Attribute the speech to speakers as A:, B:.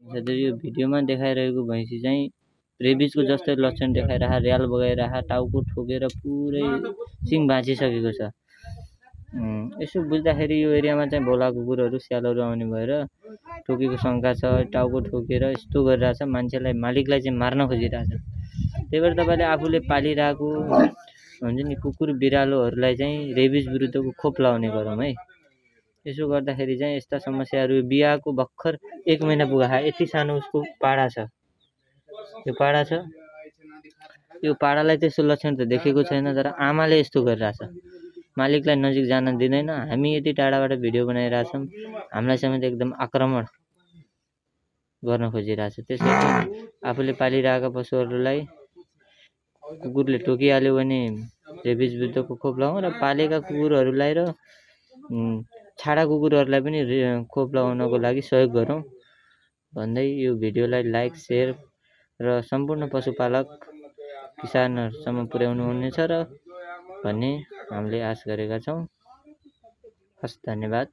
A: यो भिडियोमा देखाइरहेको भैँसी चाहिँ रेबिजको जस्तै लक्षण देखाइरह र्याल बगाइरह टाउको ठोकेर पुरै सिङ भाँचिसकेको छ। यसो बुझ्दाखेरि यो एरियामा चाहिँ भोला कुकुरहरू स्यालहरू आउने भएर ठोकेको शङ्का छ। टाउको ठोकेर यस्तो गरिरहेछ, मान्छेलाई मालिकलाई चाहिँ मार्न खोजिरहेछ। त्यही भएर तपाईँले आफूले पालिरहेको हुन्छ नि कुकुर बिरालोहरूलाई चाहिँ रेबिज विरुद्धको खोप लगाउने गरौँ है। यसो गर्दाखेरि चाहिँ यस्ता समस्याहरू बिहाको भर्खर 1 महिना पुगा यति सानो उसको पाडा छ। यो पाडालाई त्यस्तो लक्षण त देखेको छैन, तर आमाले यस्तो गरिरहेछ। मालिकलाई नजिक जान दिँदैन। हामी यति टाढाबाट भिडियो बनाइरहेछौँ, हामीलाई समेत एकदम आक्रमण गर्न खोजिरहेछ। त्यसैले आफूले पालिरहेका पशुहरूलाई कुकुरले टोकिहाल्यो भने रेबिज विरुद्धको खोप लगाउँ र पालेका कुकुरहरूलाई र छाडा कुकुरहरूलाई पनि खोप लगाउनको लागि सहयोग गरौँ भन्दै यो भिडियोलाई लाइक, सेयर र सम्पूर्ण पशुपालक किसानहरूसम्म पुर्याउनु हुनेछ र भन्ने हामीले आश गरेका छौँ। हस्, धन्यवाद।